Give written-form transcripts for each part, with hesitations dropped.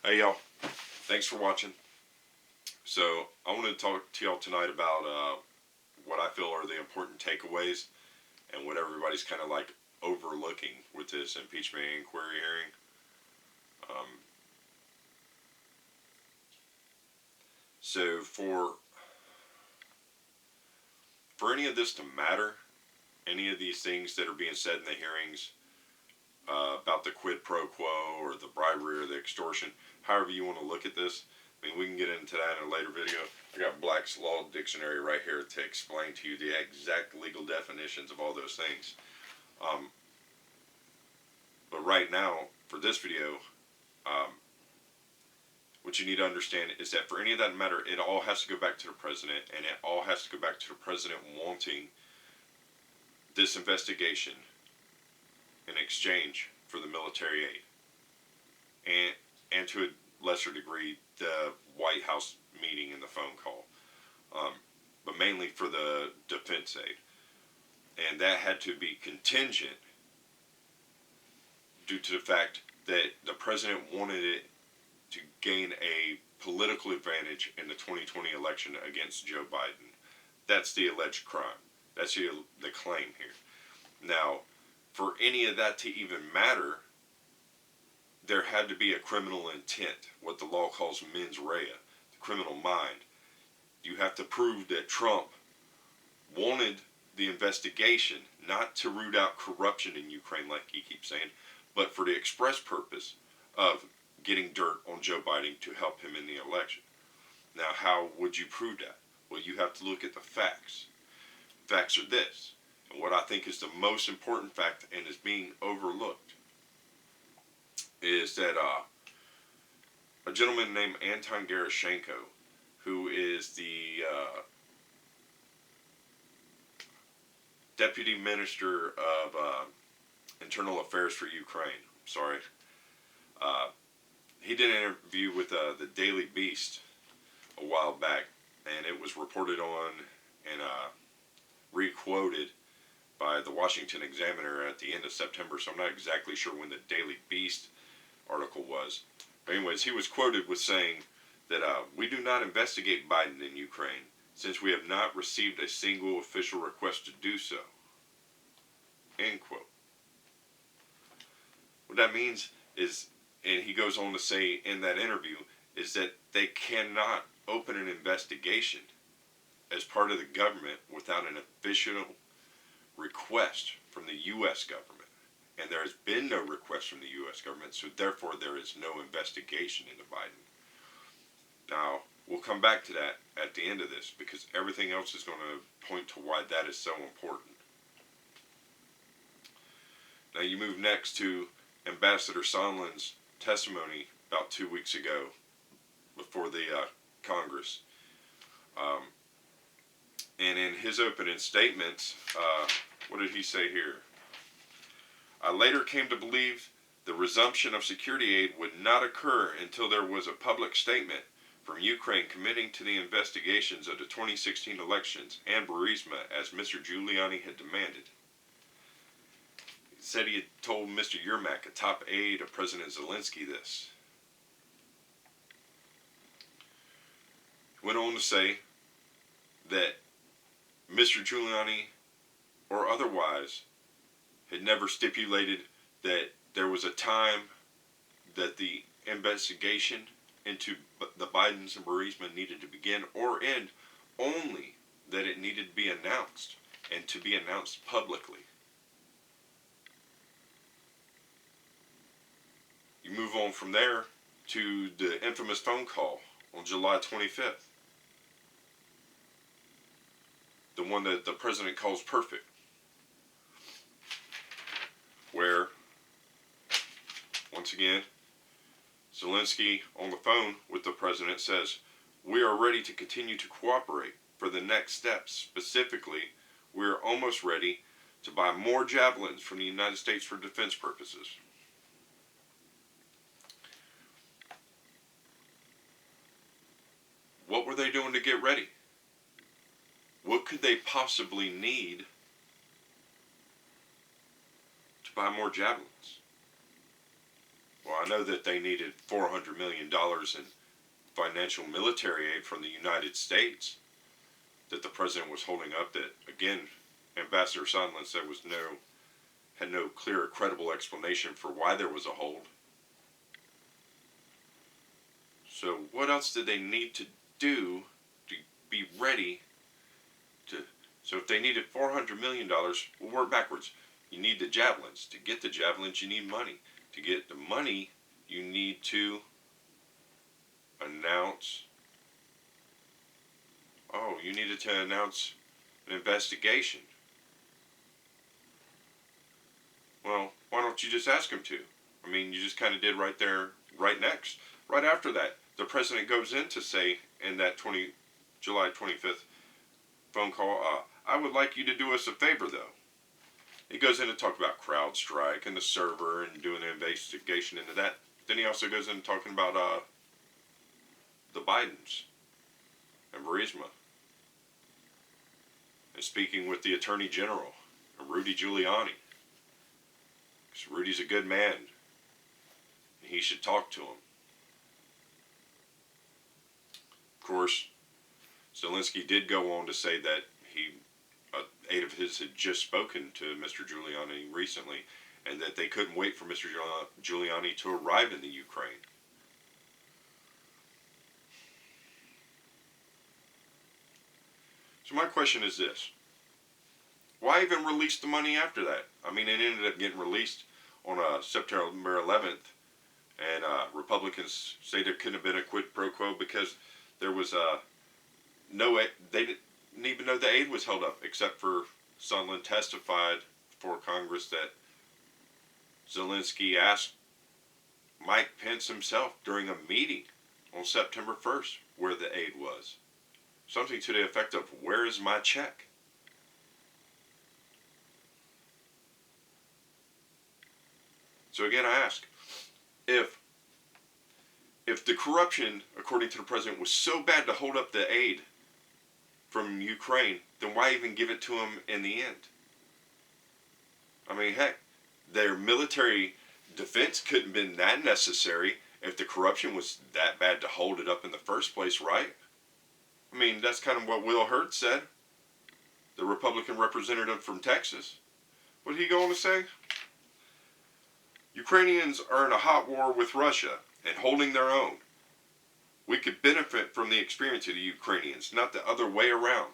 Hey y'all, thanks for watching. So I want to talk to y'all tonight about what I feel are the important takeaways and what everybody's kind of like overlooking with this impeachment inquiry hearing. Um, so for any of this to matter, any of these things that are being said in the hearings about the quid pro quo or the bribery or the extortion, however you want to look at this, I mean, we can get into that in a later video. I got Black's Law Dictionary right here to explain to you the exact legal definitions of all those things. Um, but right now, for this video, um, what you need to understand is that for any of that matter, it all has to go back to the president, and it all has to go back to the president wanting this investigation in exchange for the military aid, and to a lesser degree, the White House meeting and the phone call, but mainly for the defense aid, and that had to be contingent due to the fact that the president wanted it to gain a political advantage in the 2020 election against Joe Biden. That's the alleged crime. That's the claim here. Now, for any of that to even matter, there had to be a criminal intent, what the law calls mens rea, the criminal mind. You have to prove that Trump wanted the investigation not to root out corruption in Ukraine, like he keeps saying, but for the express purpose of getting dirt on Joe Biden to help him in the election. Now, how would you prove that? Well, you have to look at the facts. Facts are this, and what I think is the most important fact and is being overlooked is that a gentleman named Anton Gerashenko, who is the Deputy Minister of Internal Affairs for Ukraine, uh, he did an interview with the Daily Beast a while back, and it was reported on and re-quoted by the Washington Examiner at the end of September, so I'm not exactly sure when the Daily Beast article was. But anyways, he was quoted with saying that we do not investigate Biden in Ukraine since we have not received a single official request to do so. End quote. What that means is, and he goes on to say in that interview, is that they cannot open an investigation as part of the government without an official request from the U.S. government. And there has been no request from the U.S. government, so therefore there is no investigation into Biden. Now, we'll come back to that at the end of this because everything else is going to point to why that is so important. Now, you move next to Ambassador Sondland's testimony about 2 weeks ago before the Congress. And in his opening statements, what did he say here? I later came to believe the resumption of security aid would not occur until there was a public statement from Ukraine committing to the investigations of the 2016 elections and Burisma as Mr. Giuliani had demanded. He said he had told Mr. Yermak, a top aide of President Zelensky, this. He went on to say that Mr. Giuliani, or otherwise, had never stipulated that there was a time that the investigation into the Bidens and Burisma needed to begin or end, only that it needed to be announced and to be announced publicly. You move on from there to the infamous phone call on July 25th. The one that the president calls perfect. Where, once again, Zelensky on the phone with the president says, we are ready to continue to cooperate for the next steps. Specifically, we are almost ready to buy more javelins from the United States for defense purposes. What were they doing to get ready? What could they possibly need to buy more javelins? Well, I know that they needed $400 million in financial military aid from the United States that the president was holding up. That again, Ambassador Sondland said had no clear or credible explanation for why there was a hold. So what else did they need to do to be ready to? So if they needed $400 million, we'll work backwards. You need the javelins. To get the javelins, you need money. To get the money, you need to announce. Oh, you needed to announce an investigation. Well, why don't you just ask him to? I mean, you just kind of did right there, right next. Right after that, the president goes in to say in that July 25th phone call, I would like you to do us a favor, though. He goes in to talk about CrowdStrike and the server and doing an investigation into that. Then he also goes in talking about the Bidens and Burisma. And speaking with the Attorney General, Rudy Giuliani. Because Rudy's a good man. And he should talk to him. Of course, Zelensky did go on to say that an aide of his had just spoken to Mr. Giuliani recently, and that they couldn't wait for Mr. Giuliani to arrive in the Ukraine. So my question is this. Why even release the money after that? I mean, it ended up getting released on September 11th, and Republicans say there couldn't have been a quid pro quo because there was no aid. They didn't even know the aid was held up, except for Sondland testified before Congress that Zelensky asked Mike Pence himself during a meeting on September 1st where the aid was. Something to the effect of, where is my check? So again, I ask, if the corruption, according to the president, was so bad to hold up the aid from Ukraine, then why even give it to him in the end? I mean, heck, their military defense couldn't have been that necessary if the corruption was that bad to hold it up in the first place, right? I mean, that's kind of what Will Hurd said, the Republican representative from Texas. What did he go on to say? Ukrainians are in a hot war with Russia and holding their own. We could benefit from the experience of the Ukrainians, not the other way around.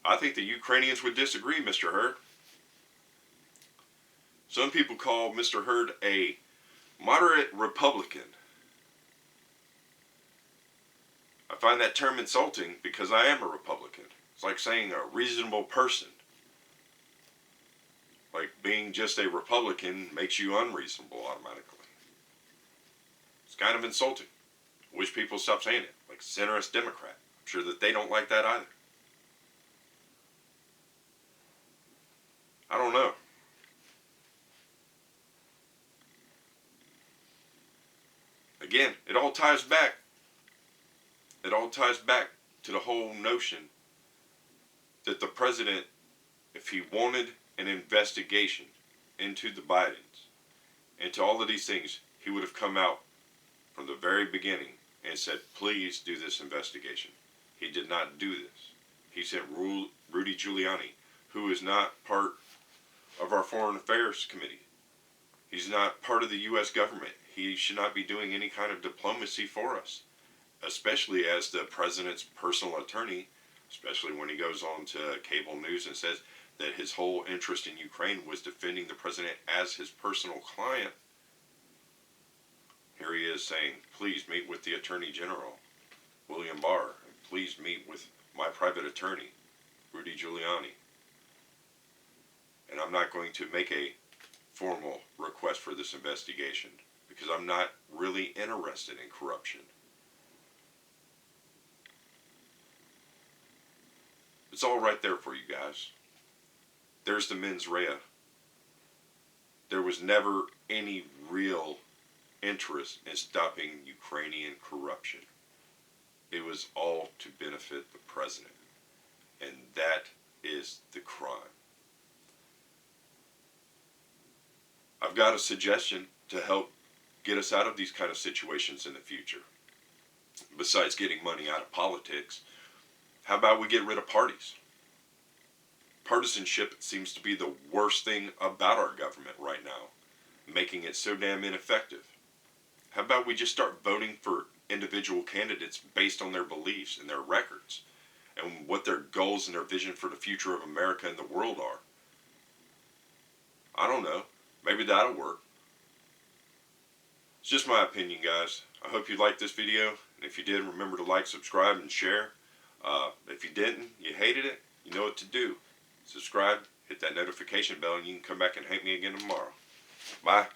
I think the Ukrainians would disagree, Mr. Hurd. Some people call Mr. Hurd a moderate Republican. I find that term insulting because I am a Republican. It's like saying a reasonable person. Like being just a Republican makes you unreasonable automatically. It's kind of insulting. I wish people stop saying it. Like centrist Democrat. I'm sure that they don't like that either. I don't know. Again, it all ties back. It all ties back to the whole notion that the president, if he wanted an investigation into the Bidens, into all of these things, he would have come out from the very beginning and said, please do this investigation. He did not do this. He sent Rudy Giuliani, who is not part of our Foreign Affairs Committee. He's not part of the U.S. government. He should not be doing any kind of diplomacy for us, especially as the president's personal attorney, especially when he goes on to cable news and says that his whole interest in Ukraine was defending the president as his personal client. Here he is saying, please meet with the Attorney General, William Barr, and please meet with my private attorney, Rudy Giuliani. And I'm not going to make a formal request for this investigation because I'm not really interested in corruption. It's all right there for you guys. There's the mens rea. There was never any real interest in stopping Ukrainian corruption. It was all to benefit the president. And that is the crime. I've got a suggestion. to help get us out of these kind of situations in the future? Besides getting money out of politics, how about we get rid of parties? Partisanship seems to be the worst thing about our government right now, making it so damn ineffective. How about we just start voting for individual candidates based on their beliefs and their records and what their goals and their vision for the future of America and the world are? I don't know. Maybe that'll work. It's just my opinion, guys. I hope you liked this video. And if you did, remember to like, subscribe, and share. If you didn't, you hated it, you know what to do. Subscribe, hit that notification bell, and you can come back and hate me again tomorrow. Bye.